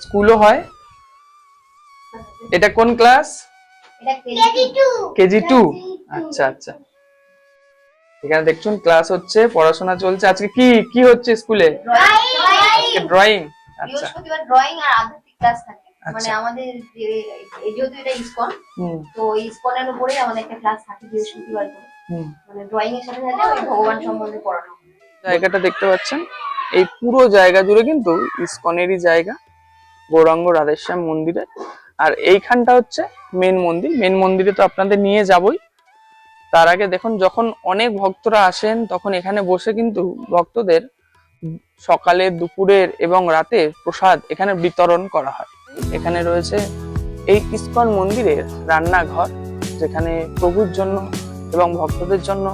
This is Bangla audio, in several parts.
স্কুলও হয়। এটা কোন ক্লাস? কেজি 2। আচ্ছা আচ্ছা, এখানে দেখুন ক্লাস হচ্ছে, পড়াশোনা চলছে। আজকে কি কি হচ্ছে স্কুলে? আজকে ড্রয়িং। আচ্ছা, বৃহস্পতিবার ড্রয়িং আর আবৃত্তি ক্লাস থাকে। মানে আমাদের যেহেতু এটা ইসকন, তো ইসকনের উপরেই আমাদের একটা ক্লাস থাকে বৃহস্পতিবার করে। মানে ড্রয়িং এর সাথে সাথে ওই ভগবান সম্বন্ধে পড়ানো। জায়গাটা দেখতে পাচ্ছেন, এই পুরো জায়গা জুড়ে কিন্তু ইসকনেরই জায়গা, গৌরাঙ্গ রাধেশ্যাম মন্দিরে। আর এইখানটা হচ্ছে মেন মন্দির। মেন মন্দিরে তো আপনাদের নিয়ে যাবই। তার আগে দেখুন, যখন অনেক ভক্তরা আসেন তখন এখানে বসে কিন্তু ভক্তদের সকালে, দুপুরের এবং রাতের প্রসাদ এখানে বিতরণ করা হয়। এখানে রয়েছে এই ইসকন মন্দিরের রান্নাঘর, যেখানে প্রভুর জন্য এবং ভক্তদের জন্য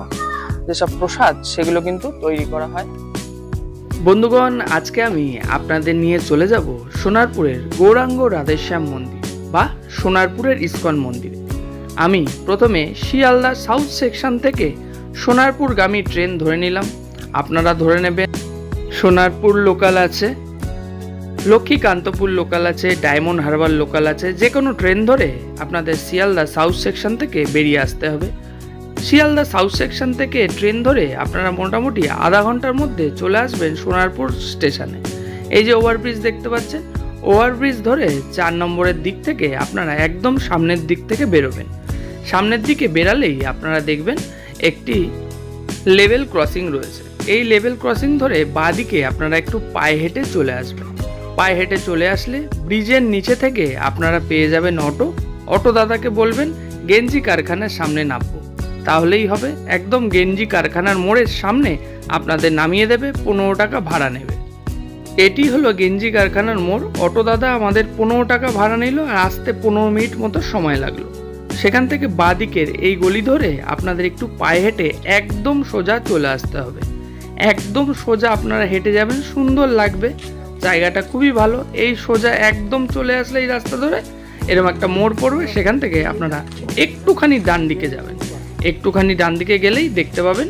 যেসব প্রসাদ সেগুলো কিন্তু তৈরি করা হয়। বন্ধুগণ, আজকে আমি আপনাদের নিয়ে চলে যাব সোনারপুরের গৌরাঙ্গ রাধেশ্যাম মন্দির বা সোনারপুরের ইসকন মন্দিরে। আমি প্রথমে শিয়ালদা সাউথ সেকশন থেকে সোনারপুরগামী ট্রেন ধরে নিলাম। আপনারা ধরে নেবেন, সোনারপুর লোকাল আছে, লক্ষ্মীকান্তপুর লোকাল আছে, ডায়মন্ড হারবার লোকাল আছে। যে কোনো ট্রেন ধরে আপনাদের শিয়ালদা সাউথ সেকশন থেকে বেরিয়ে আসতে হবে। শিয়ালদা সাউথ সেকশন থেকে ট্রেন ধরে আপনারা মোটামুটি আধা ঘন্টার মধ্যে চলে আসবেন সোনারপুর স্টেশনে। এই যে ওভারব্রিজ দেখতে পাচ্ছেন, ওভারব্রিজ ধরে 4 নম্বরের দিক থেকে আপনারা একদম সামনের দিক থেকে বেরোবেন। সামনের দিকে বেরালেই আপনারা দেখবেন একটি লেভেল ক্রসিং রয়েছে। এই লেভেল ক্রসিং ধরে বাঁদিকে আপনারা একটু পায়ে হেঁটে চলে আসবেন। পায়ে হেঁটে চলে আসলে ব্রিজের নিচে থেকে আপনারা পেয়ে যাবেন অটো। অটো দাদাকে বলবেন গেঞ্জি কারখানার সামনে নামবো, তাহলেই হবে। একদম গেঞ্জি কারখানার মোড়ের সামনে আপনাদের নামিয়ে দেবে, 15 টাকা ভাড়া নেবে। এটি হলো গেঞ্জি কারখানার মোড়। অটো দাদা আমাদের 15 টাকা ভাড়া নিল আর আসতে 15 মিনিট মতো সময় লাগলো। সেখান থেকে বাঁদিকের এই গলি ধরে আপনাদের একটু পায়ে হেঁটে একদম সোজা চলে আসতে হবে। একদম সোজা আপনারা হেঁটে যাবেন, সুন্দর লাগবে, জায়গাটা খুবই ভালো। এই সোজা একদম চলে আসলে এই রাস্তা ধরে এরকম একটা মোড় পড়বে, সেখান থেকে আপনারা একটুখানি ডান দিকে যাবেন। একটুখানি ডান দিকে গেলেই দেখতে পাবেন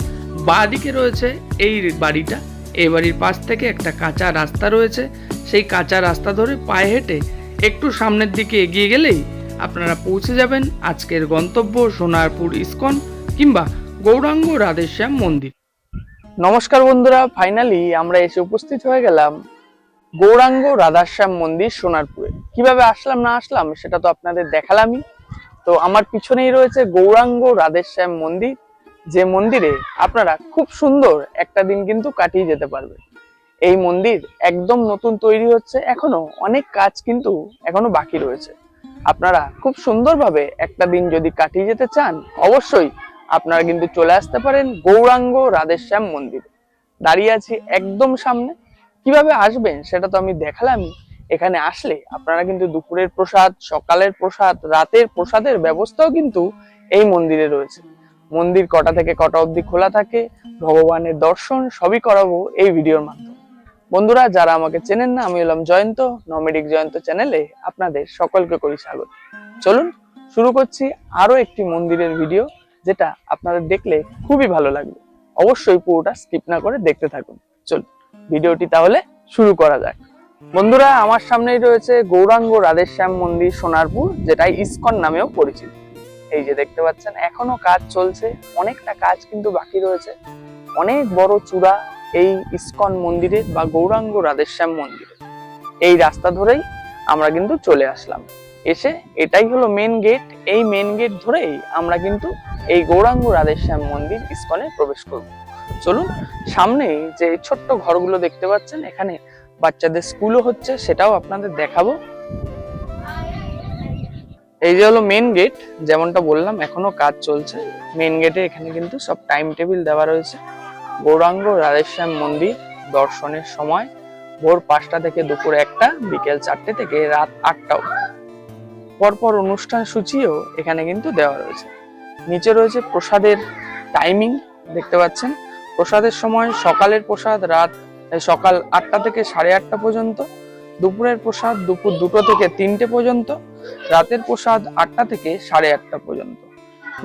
বাঁদিকে রয়েছে এই বাড়িটা। এই বাড়ির পাশ থেকে একটা কাঁচা রাস্তা রয়েছে। সেই কাঁচা রাস্তা ধরে পায়ে হেঁটে একটু সামনের দিকে এগিয়ে গেলেই আপনারা পৌঁছে যাবেন আজকের গন্তব্য সোনারপুর ইসকন কিংবা গৌরাঙ্গ রাধেশ্যাম মন্দির। নমস্কার বন্ধুরা, ফাইনালি আমরা এসে উপস্থিত হয়ে গেলাম গৌরাঙ্গ রাধেশ্যাম মন্দির সোনারপুরে। কিভাবে আসলাম না আসলাম সেটা তো আপনাদের দেখালামই। তো আমার পিছনেই রয়েছে গৌরাঙ্গ রাধেশ্যাম মন্দির, যে মন্দিরে আপনারা খুব সুন্দর একটা দিন কিন্তু কাটিয়ে যেতে পারবেন। এই মন্দির একদম নতুন তৈরি হচ্ছে, এখনো অনেক কাজ কিন্তু এখনো বাকি রয়েছে। আপনারা খুব সুন্দরভাবে একটা দিন যদি কাটিয়ে যেতে চান, অবশ্যই আপনারা কিন্তু চলে আসতে পারেন গৌরাঙ্গ রাধেশ্যাম মন্দিরে। দাঁড়িয়ে আছি একদম সামনে। কিভাবে আসবেন সেটা তো আমি দেখালামই। এখানে আসলে আপনারা কিন্তু দুপুরের প্রসাদ, সকালের প্রসাদ, রাতের প্রসাদের ব্যবস্থাও কিন্তু এই মন্দিরে রয়েছে। মন্দির কটা থেকে কটা অবধি খোলা থাকে, ভগবানের দর্শন সবই করাবো এই ভিডিওর মাধ্যমে। বন্ধুরা, যারা আমাকে চেনেন না, আমি হলাম জয়ন্ত, নমেডিক জয়ন্ত চ্যানেলে আপনাদের সকলকে করি স্বাগত। চলুন শুরু করছি আরো একটি মন্দিরের ভিডিও, যেটা আপনাদের দেখলে খুবই ভালো লাগবে। অবশ্যই পুরোটা স্কিপ না করে দেখতে থাকুন। চলুন ভিডিওটি তাহলে শুরু করা যাক। বন্ধুরা, আমার সামনেই রয়েছে গৌরাঙ্গ রাধেশ্যাম মন্দির সোনারপুর, যেটা ইসকন নামেও পরিচিত। এই যে দেখতে পাচ্ছেন, এখনো কাজ চলছে, অনেকটা কাজ কিন্তু বাকি রয়েছে। অনেক বড় চূড়া এই ইসকন মন্দিরে বা গৌরাঙ্গ রাধেশ্যাম মন্দিরে। এই রাস্তা ধরেই আমরা কিন্তু চলে আসলাম। এসে এটাই হলো মেন গেট। এই মেন গেট ধরেই আমরা কিন্তু এই গৌরাঙ্গ রাধেশ্যাম মন্দির ইসকনে প্রবেশ করব। চলুন, সামনে যে ছোট্ট ঘরগুলো দেখতে পাচ্ছেন, এখানে বাচ্চাদের স্কুলও হচ্ছে, সেটাও আপনাদের দেখাবো। এই যে হলো মেন গেট, যেমনটা বললাম এখনো কাজ চলছে। মেন গেটে এখানে কিন্তু সব টাইম টেবিল দেওয়া রয়েছে। গৌরাঙ্গ রাধেশ্যাম মন্দির দর্শনের সময় ভোর 5টা থেকে দুপুর 1টা, বিকেল 4টে থেকে রাত 8টা অবধি। পরপর অনুষ্ঠান সূচিও এখানে কিন্তু দেওয়া রয়েছে। নিচে রয়েছে প্রসাদের টাইমিং, দেখতে পাচ্ছেন। প্রসাদের সময় সকালের প্রসাদ সকাল 8টা থেকে 8:30 পর্যন্ত, দুপুরের প্রসাদ দুপুর 2টো থেকে 3টে পর্যন্ত, রাতের প্রসাদ 8টা থেকে 8:30 পর্যন্ত।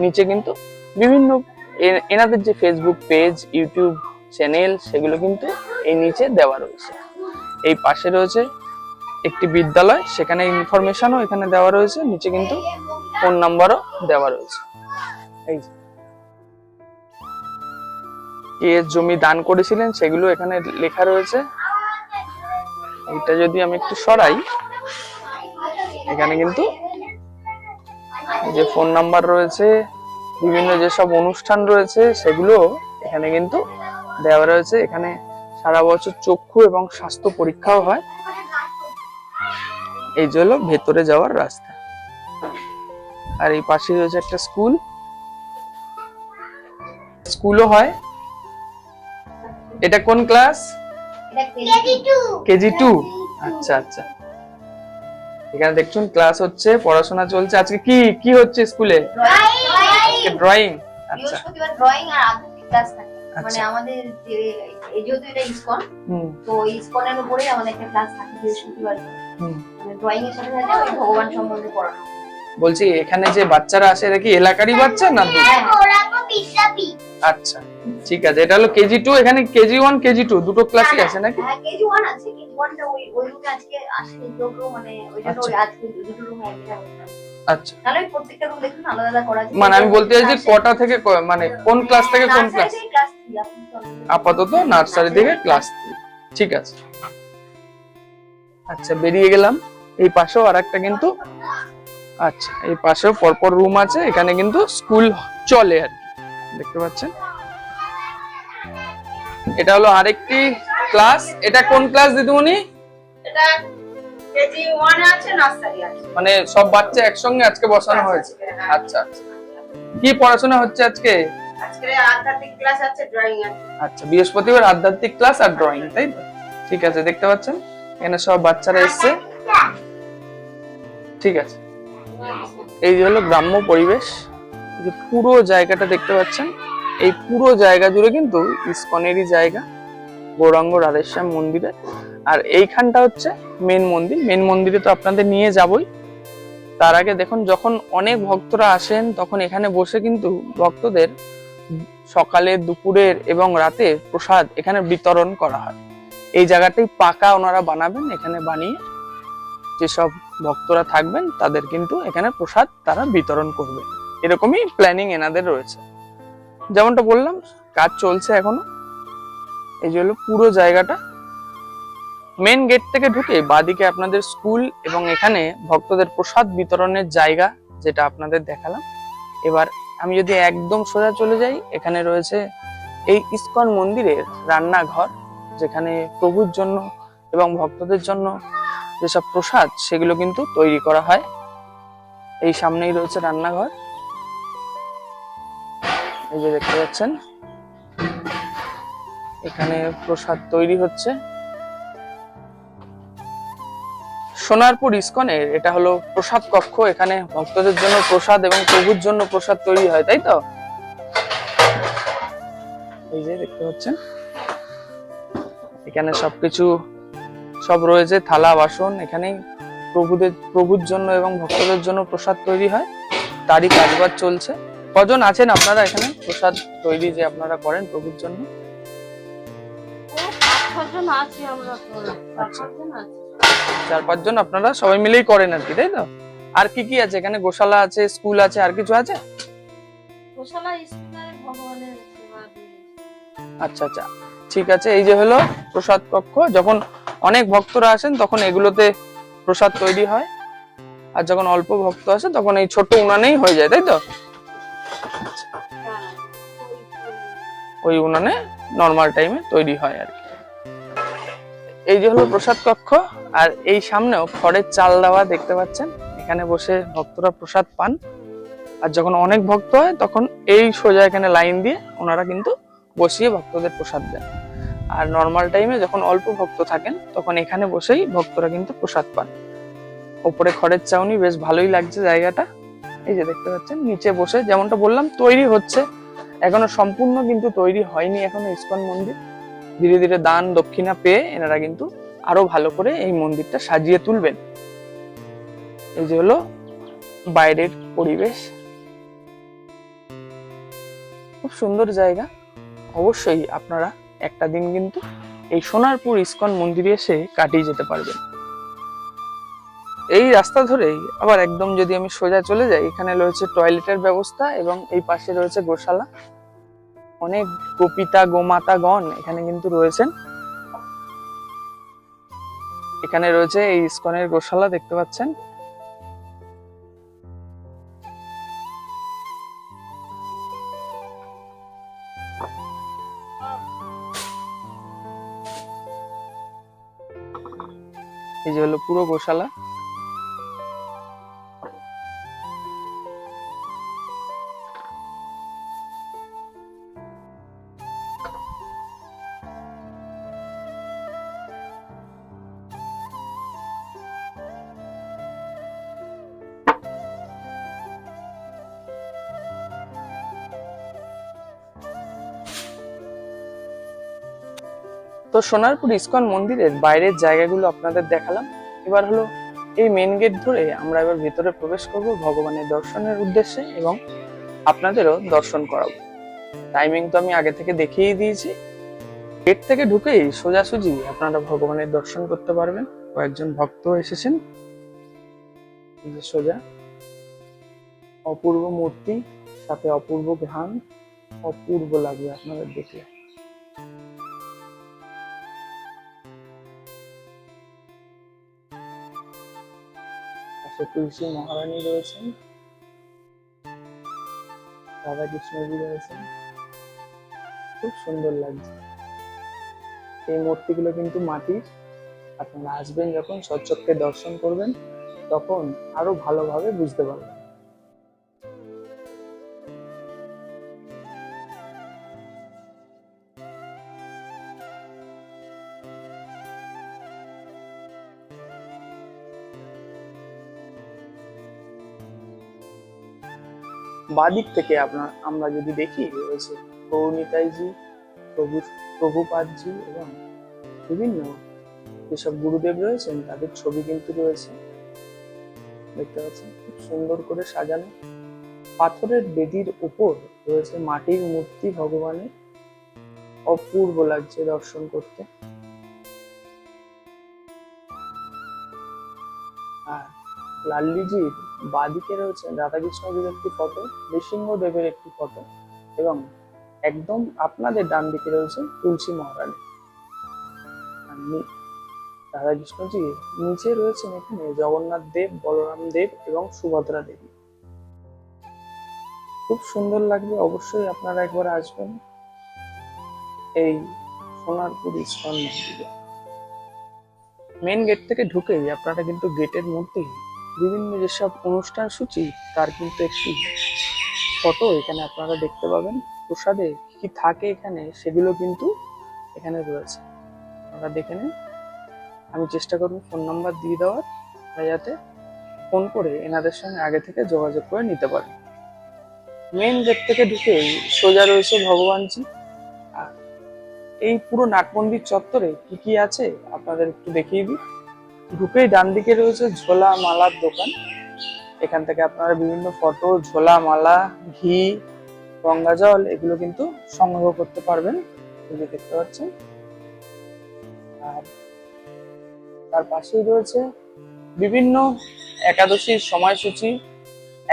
নিচে কিন্তু বিভিন্ন এনাদের যে ফেসবুক পেজ, ইউটিউব চ্যানেল, সেগুলো কিন্তু এই নিচে দেওয়া রয়েছে। এই পাশে রয়েছে একটি বিদ্যালয়, সেখানে ইনফরমেশনও এখানে দেওয়া রয়েছে, নিচে কিন্তু ফোন নাম্বারও দেওয়া রয়েছে। এই কে জমি দান করেছিলেন সেগুলো এখানে লেখা রয়েছে। এটা যদি আমি একটু সরাই, এখানে কিন্তু যে ফোন নাম্বার রয়েছে, বিভিন্ন যেসব অনুষ্ঠান রয়েছে সেগুলো এখানে কিন্তু দেওয়া রয়েছে। এখানে সারা বছর চক্ষু এবং স্বাস্থ্য পরীক্ষাও হয়। এই যে হলো ভেতরে যাওয়ার রাস্তা। আর এই পাশে রয়েছে একটা স্কুলও হয়। এটা কোন ক্লাস? কেজি 2। আচ্ছা আচ্ছা, এখানে দেখুন ক্লাস হচ্ছে, পড়াশোনা চলছে। আজকে কি কি হচ্ছে স্কুলে? ড্রয়িং। আচ্ছা, বৃহস্পতিবার ড্রয়িং আর আবৃত্তি ক্লাস থাকে। মানে আমাদের যে যেহেতু এটা ইসকন, তো ইসকনের উপরেই আমাদের একটা ক্লাস থাকে বৃহস্পতিবার। মানে ড্রয়িং এর সাথে সাথে ওই ভগবান সম্বন্ধে পড়ানো। বলছি এখানে যে বাচ্চারা আসে এরা কি এলাকারই বাচ্চা না? আচ্ছা ঠিক আছে, এটা হলো কেজি 2। এখানে কেজি 1 কেজি 2 দুটো ক্লাসই আছে নাকি? হ্যাঁ, কেজি 1 আছে। কেজি 1টা ওই রুমে আজকে আসেনি তো, মানে ওইটা তো আজকে দুটো রুমে একসাথে হচ্ছে। আচ্ছা, তাহলে প্রত্যেকটা রুম দেখুন আলাদা আলাদা করা আছে। মানে আমি বলতে চাই যে কটা থেকে মানে কোন ক্লাস থেকে কোন ক্লাস? আপাতত নার্সারি থেকে ক্লাস 3। ঠিক আছে, আচ্ছা বেরিয়ে গেলাম। এই পাশেও আরেকটা কিন্তু, আচ্ছা এই পাশেও পরপর রুম আছে। এখানে কিন্তু স্কুল চলে আর কি, দেখতে পাচ্ছেন। এটা হলো আরেকটি ক্লাস। এটা কোন ক্লাস দিদিমণি? এটা কেজি 1 আছে, নার্সারি আছে। মানে সব বাচ্চা একসঙ্গে আজকে বসানো হয়েছে। আচ্ছা আচ্ছা, কি পড়াশোনা হচ্ছে আজকে? আজকে আধ্যাত্মিক ক্লাস আছে, ড্রয়িং আছে। আচ্ছা, বৃহস্পতিবার আধ্যাত্মিক ক্লাস আর ড্রয়িং, তাই তো? ঠিক আছে, দেখতে পাচ্ছেন এখানে সব বাচ্চারা এসছে। ঠিক আছে, এই যে হলো গ্রাম্য পরিবেশ। যে পুরো জায়গাটা দেখতে পাচ্ছেন, এই পুরো জায়গা জুড়ে কিন্তু ইসকনেরই জায়গা, গৌরাঙ্গ রাধেশ্যাম মন্দিরে। আর এইখানটা হচ্ছে মেন মন্দির। মেন মন্দিরে তো আপনাদের নিয়ে যাবই। তার আগে দেখুন, যখন অনেক ভক্তরা আসেন তখন এখানে বসে কিন্তু ভক্তদের সকালে, দুপুরের এবং রাতে প্রসাদ এখানে বিতরণ করা হয়। এই জায়গাটাই পাকা ওনারা বানাবেন। এখানে বানিয়ে যেসব ভক্তরা থাকবেন তাদের কিন্তু এখানে প্রসাদ তারা বিতরণ করবে, এরকমই প্ল্যানিং এনাদের রয়েছে। যেমনটা বললাম, কাজ চলছে এখনো। এই যে হলো পুরো জায়গাটা। মেন গেট থেকে ঢুকে বাদিকে আপনাদের স্কুল এবং এখানে ভক্তদের প্রসাদ বিতরণের জায়গা, যেটা আপনাদের দেখালাম। এবার আমি যদি একদম সোজা চলে যাই, এখানে রয়েছে এই ইসকন মন্দিরের রান্নাঘর, যেখানে প্রভুর জন্য এবং ভক্তদের জন্য যেসব প্রসাদ সেগুলো কিন্তু তৈরি করা হয়। এই সামনেই রয়েছে রান্নাঘর, এই যে দেখতে পাচ্ছেন। এখানে প্রসাদ তৈরি হচ্ছে। সোনারপুর ইসকনের এটা হলো প্রসাদ কক্ষ। এখানে ভক্তদের জন্য প্রসাদ এবং প্রভুর জন্য প্রসাদ তৈরি হয়, তাই তো? এই যে দেখতে পাচ্ছেন, এখানে সবকিছু সব রয়েছে, থালা বাসন। এখানেই প্রভুর জন্য এবং ভক্তদের জন্য প্রসাদ তৈরি হয়, তারই কাজবাজ চলছে। কজন আছেন আপনারা এখানে প্রসাদ তৈরি যে আপনারা করেন প্রভুর জন্য? 4-5 জন আপনারা সবাই মিলেই করেন আর কি, তাই তো? আর কি কি আছে এখানে? গোশালা আছে, স্কুল আছে, আর কিছু আছে? আচ্ছা আচ্ছা, ঠিক আছে। এই যে হলো প্রসাদ কক্ষ। যখন অনেক ভক্তরা আসেন তখন এগুলোতে প্রসাদ তৈরি হয়, আর যখন অল্প ভক্ত আসে তখন এই ছোট উনানেই হয়ে যায়, তাই তো? ওই উনানে নর্মাল টাইমে তৈরি হয় আর কি। এই যে হলো প্রসাদ কক্ষ। আর এই সামনেও খড়ের চাল দেওয়া, দেখতে পাচ্ছেন। এখানে বসে ভক্তরা প্রসাদ পান। আর যখন অনেক ভক্ত হয় তখন এই সোজা এখানে লাইন দিয়ে ওনারা কিন্তু বসিয়ে ভক্তদের প্রসাদ দেন। আর নর্মাল টাইমে যখন অল্প ভক্ত থাকেন তখন এখানে বসেই ভক্তরা কিন্তু প্রসাদ পান। ওপরে খড়ের চাউনি, বেশ ভালোই লাগছে জায়গাটা। এই যে দেখতে পাচ্ছেন, নিচে বসে যেমনটা বললাম তৈরি হচ্ছে, এখনো সম্পূর্ণ কিন্তু তৈরি হয়নি এখনো ইসকন মন্দির। ধীরে ধীরে দান দক্ষিণা পেয়ে এনারা কিন্তু আরো ভালো করে এই মন্দিরটা সাজিয়ে তুলবেন। এই যে হলো বাইরের পরিবেশ, খুব সুন্দর জায়গা। অবশ্যই আপনারা একটা দিন কিন্তু এই সোনারপুর ইসকন মন্দিরে এসে কাটিয়ে যেতে পারবেন। এই রাস্তা ধরেই আবার একদম যদি আমি সোজা চলে যাই, এখানে রয়েছে টয়লেটের ব্যবস্থা এবং এই পাশে রয়েছে গোশালা। অনেক গোপিতা গোমাতাগণ এখানে কিন্তু রয়েছেন। এখানে রয়েছে এই ইসকনের গোশালা, দেখতে পাচ্ছেন। এই যে হলো পুরো গোশালা। তো সোনারপুর ইসকন মন্দিরের বাইরের জায়গাগুলো আপনাদের দেখালাম। এবার হলো এই মেন গেট ধরে আমরা এবার ভেতরে প্রবেশ করব ভগবানের দর্শনের উদ্দেশ্যে এবং আপনাদেরও দর্শন করাবো। টাইমিং তো আমি আগে থেকে দেখিয়ে দিয়েছি। গেট থেকে ঢুকেই সোজাসুজি আপনারা ভগবানের দর্শন করতে পারবেন। কয়েকজন ভক্ত এসেছেন। এই যে সোজা অপূর্ব মূর্তি, সাথে অপূর্ব ঘ্রাণ, অপূর্ব লাগবে আপনাদের দেখলে। তুলসী মহারানী রয়েছেন, রাধা কৃষ্ণজি রয়েছেন, খুব সুন্দর লাগছে। এই মূর্তিগুলো কিন্তু মাটির। আপনারা আসবেন যখন, সচক্ষে দর্শন করবেন, তখন আরো ভালোভাবে বুঝতে পারবেন। বাদিক থেকে আমরা যদি দেখি, রয়েছে গৌরনিতাইজি, প্রভুপাদজি এবং বিভিন্ন যেসব গুরুদেব রয়েছেন তাদের ছবি কিন্তু রয়েছে, দেখতে পাচ্ছেন। খুব সুন্দর করে সাজানো। পাথরের বেদির উপর রয়েছে মাটির মূর্তি ভগবানের, অপূর্ব লাগছে দর্শন করতে। আর লাল্লিজির বাদিকে রয়েছে রাধাকৃষ্ণজির একটি ফটো, নৃসিংহদেবের একটি ফটো এবং একদম আপনাদের ডান দিকে রয়েছে তুলসী মহারানী। রাধাকৃষ্ণজি নিচে রয়েছেন এখানে জগন্নাথ দেব, বলরাম দেব এবং সুভদ্রা দেবী। খুব সুন্দর লাগবে, অবশ্যই আপনারা একবার আসবেন এই সোনারপুর ইসকন মন্দিরে। মেন গেট থেকে ঢুকেই আপনারা কিন্তু গেটের মধ্যেই বিভিন্ন যেসব অনুষ্ঠান সূচি তার কিন্তু একটি ফটো এখানে আপনারা দেখতে পাবেন। প্রসাদে কি থাকে এখানে সেগুলো কিন্তু এখানে রয়েছে, আপনারা দেখে নিন। আমি চেষ্টা করবো ফোন নাম্বার দিয়ে দেওয়ার, যাতে ফোন করে এনাদের সঙ্গে আগে থেকে যোগাযোগ করে নিতে পারেন। মেন গেট থেকে ঢুকেই সোজা রয়েছে ভগবানজি। আর এই পুরো নাট মন্দির চত্বরে কি কি আছে আপনাদের একটু দেখিয়ে দিই। ঢুকেই ডান দিকে রয়েছে ঝোলা মালার দোকান। এখান থেকে আপনারা বিভিন্ন ফটো, ঝোলা মালা, ঘি, গঙ্গা জল এগুলো কিন্তু সংগ্রহ করতে পারবেন, দেখতে পাচ্ছেন। আর তার পাশেই রয়েছে বিভিন্ন একাদশীর সময়সূচি,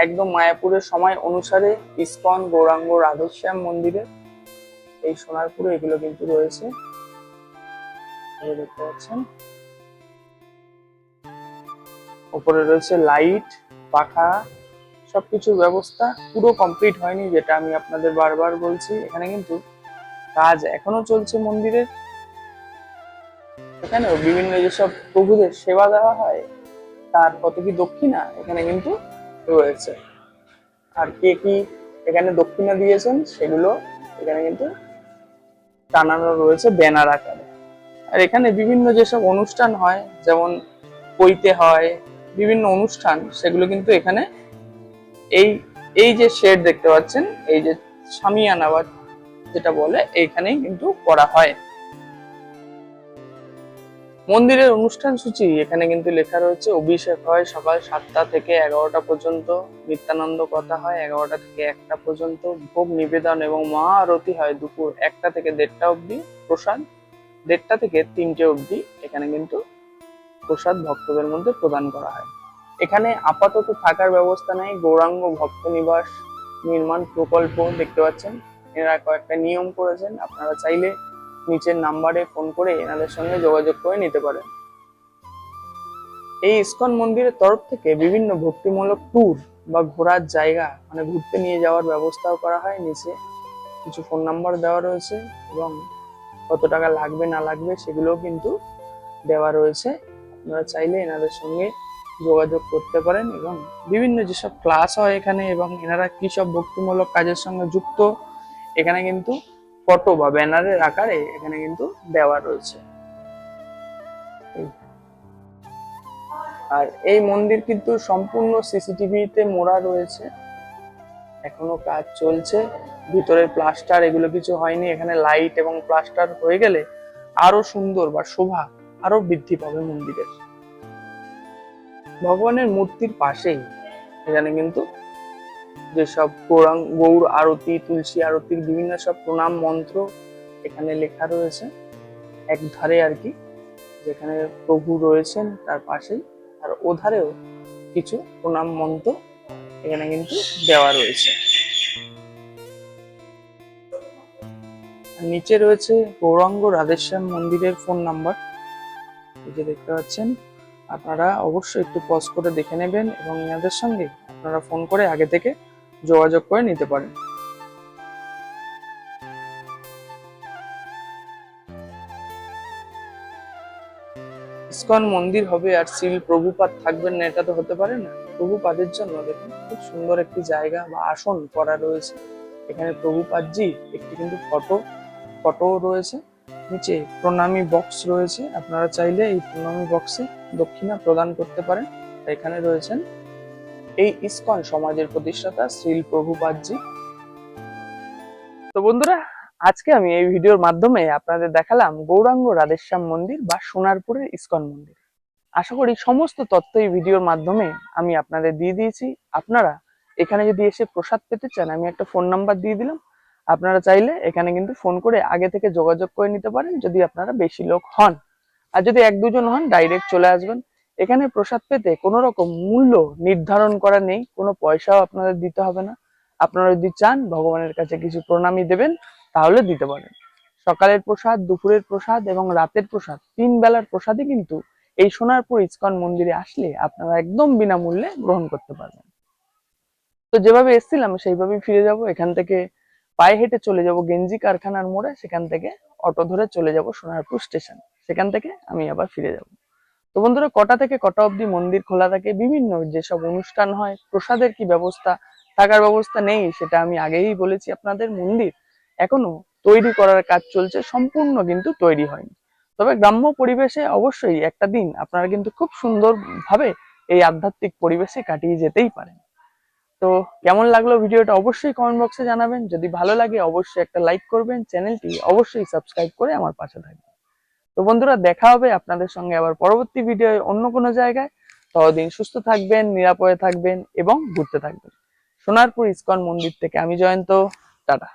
একদম মায়াপুরের সময় অনুসারে ইসকন, গৌরাঙ্গ, রাধেশ্যাম মন্দিরে এই সোনারপুরে এগুলো কিন্তু রয়েছে, দেখতে পাচ্ছেন। উপরে রয়েছে লাইট, পাখা, সবকিছুর ব্যবস্থা পুরো কমপ্লিট হয়নি, যেটা আমি আপনাদের বারবার বলছি। এখানে কিন্তু কাজ এখনো চলছে মন্দিরের। এখানেও বিভিন্ন যেসব প্রভুদের সেবা দেওয়া হয় তার কত কি দক্ষিণা এখানে কিন্তু রয়েছে। আর কে কি এখানে দক্ষিণা দিয়েছেন সেগুলো এখানে কিন্তু টানানো রয়েছে ব্যানার আকারে। আর এখানে বিভিন্ন যেসব অনুষ্ঠান হয়, যেমন পৈতে হয়, বিভিন্ন অনুষ্ঠান, সেগুলো কিন্তু এখানে এই এই যে শেড দেখতে পাচ্ছেন, এই যে শামিয়ানা যেটা বলে, এইখানেই কিন্তু করা হয়। মন্দিরের অনুষ্ঠান সূচি এখানে কিন্তু লেখা রয়েছে। অভিষেক হয় সকাল 7টা থেকে 11টা পর্যন্ত, নিত্যানন্দ কথা হয় 11টা থেকে 1টা পর্যন্ত, ভোগ নিবেদন এবং মহা আরতি হয় দুপুর 1টা থেকে 1:30 অবধি, প্রসাদ 1:30 থেকে 3টে অবধি এখানে কিন্তু প্রসাদ ভক্তদের মধ্যে প্রদান করা হয়। এখানে আপাতত থাকার ব্যবস্থা নেই। গৌরাঙ্গ ভক্ত নিবাস নির্মাণ প্রকল্প দেখতে পাচ্ছেন, এরা কয়েকটা নিয়ম করেছেন। আপনারা চাইলে নিচের নাম্বারে ফোন করে এনাদের সঙ্গে যোগাযোগ করে নিতে পারেন। এই ইসকন মন্দিরের তরফ থেকে বিভিন্ন ভক্তিমূলক ট্যুর বা ঘোরার জায়গা মানে ঘুরতে নিয়ে যাওয়ার ব্যবস্থাও করা হয়। নিচে কিছু ফোন নাম্বার দেওয়া রয়েছে এবং কত টাকা লাগবে না লাগবে সেগুলোও কিন্তু দেওয়া রয়েছে। আপনারা চাইলে এনাদের সঙ্গে যোগাযোগ করতে পারেন এবং বিভিন্ন যেসব ক্লাস হয় এখানে এবং এনারা কি সব ভক্তিমূলক কাজের সঙ্গে যুক্ত এখানে কিন্তু ফটো বা ব্যানারের আকারে এখানে কিন্তু দেওয়া রয়েছে। আর এই মন্দির কিন্তু সম্পূর্ণ সিসিটিভিতে মোড়া রয়েছে, এখনো কাজ চলছে। ভিতরের প্লাস্টার এগুলো কিছু হয়নি। এখানে লাইট এবং প্লাস্টার হয়ে গেলে আরো সুন্দর বা শোভা আরো বৃদ্ধি পাবে মন্দিরের। ভগবানের মূর্তির পাশেই এখানে কিন্তু যেসব গৌর আরতি, তুলসী আরতির বিভিন্ন সব প্রণাম মন্ত্র এখানে লেখা রয়েছে এক ধারে আর কি, যেখানে প্রভু রয়েছেন তার পাশেই, আর ওধারেও কিছু প্রণাম মন্ত্র এখানে কিন্তু দেওয়া রয়েছে। নিচে রয়েছে গৌরাঙ্গ রাধেশ্যাম মন্দিরের ফোন নাম্বার, এই যে দেখতে পাচ্ছেন। আপনারা অবশ্যই একটু পজ করে দেখে নেবেন এবং এনাদের সঙ্গে আপনারা ফোন করে আগে থেকে যোগাযোগ করে নিতে পারেন। ইসকন মন্দির হবে আর শ্রীল প্রভুপাদ থাকবেন না এটা তো হতে পারে না। প্রভুপাদের জন্য দেখুন খুব সুন্দর একটি জায়গা বা আসন করা রয়েছে। এখানে প্রভুপাদজি একটি কিন্তু ফটো রয়েছে। নিচে প্রণামী বক্স রয়েছে, আপনারা চাইলে এই প্রণামী বক্সে দক্ষিণা প্রদান করতে পারেন। এখানে রয়েছেন এই ইসকন সমাজের প্রতিষ্ঠাতা শ্রীল প্রভুপাদজি। তো বন্ধুরা, আজকে আমি এই ভিডিওর মাধ্যমে আপনাদের দেখালাম গৌরাঙ্গ রাধেশ্যাম মন্দির বা সোনারপুরের ইসকন মন্দির। আশা করি সমস্ত তথ্য এই ভিডিওর মাধ্যমে আমি আপনাদের দিয়ে দিয়েছি। আপনারা এখানে যদি এসে প্রসাদ পেতে চান আমি একটা ফোন নাম্বার দিয়ে দিলাম, আপনারা চাইলে এখানে কিন্তু ফোন করে আগে থেকে যোগাযোগ করে নিতে পারেন যদি আপনারা বেশি লোক হন। আর যদি এক দুজন হন ডাইরেক্ট চলে আসবেন। এখানে প্রসাদ পেতে কোনো রকম মূল্য নির্ধারণ করা নেই, কোনো পয়সাও আপনাদের দিতে হবে না। আপনারা যদি চান ভগবানের কাছে কিছু প্রণামী দেবেন তাহলে দিতে পারেন। সকালের প্রসাদ, দুপুরের প্রসাদ এবং রাতের প্রসাদ, 3 বেলার প্রসাদই কিন্তু এই সোনারপুর ইসকন মন্দিরে আসলে আপনারা একদম বিনামূল্যে গ্রহণ করতে পারবেন। তো যেভাবে এসেছিলাম সেইভাবেই ফিরে যাব। এখান থেকে পায়ে হেঁটে চলে যাব গেঞ্জি কারখানার মোড়ে, সেখান থেকে অটো ধরে চলে যাব সোনারপুর স্টেশন, সেখান থেকে আমি আবার ফিরে যাব। তো বন্ধুরা, কটা থেকে কটা অবধি মন্দির খোলা থাকে, বিভিন্ন যেসব অনুষ্ঠান হয়, প্রসাদের কি ব্যবস্থা, থাকার ব্যবস্থা নেই সেটা আমি আগেই বলেছি আপনাদের। মন্দির এখনো তৈরি করার কাজ চলছে, সম্পূর্ণ কিন্তু তৈরি হয়নি। তবে গ্রাম্য পরিবেশে অবশ্যই একটা দিন আপনারা কিন্তু খুব সুন্দর ভাবে এই আধ্যাত্মিক পরিবেশে কাটিয়ে যেতেই পারেন। তো কেমন লাগলো ভিডিওটা অবশ্যই কমেন্ট বক্সে জানাবেন। যদি ভালো লাগে অবশ্যই একটা লাইক করবেন, চ্যানেলটি অবশ্যই সাবস্ক্রাইব করে আমার পাশে থাকবেন। তো বন্ধুরা, দেখা হবে আপনাদের সঙ্গে আবার পরবর্তী ভিডিও অন্য কোনো জায়গায়। ততদিন সুস্থ থাকবেন, নিরাপদে থাকবেন এবং ঘুরতে থাকবেন। সোনারপুর ইসকন মন্দির থেকে আমি জয়ন্ত, টাটা।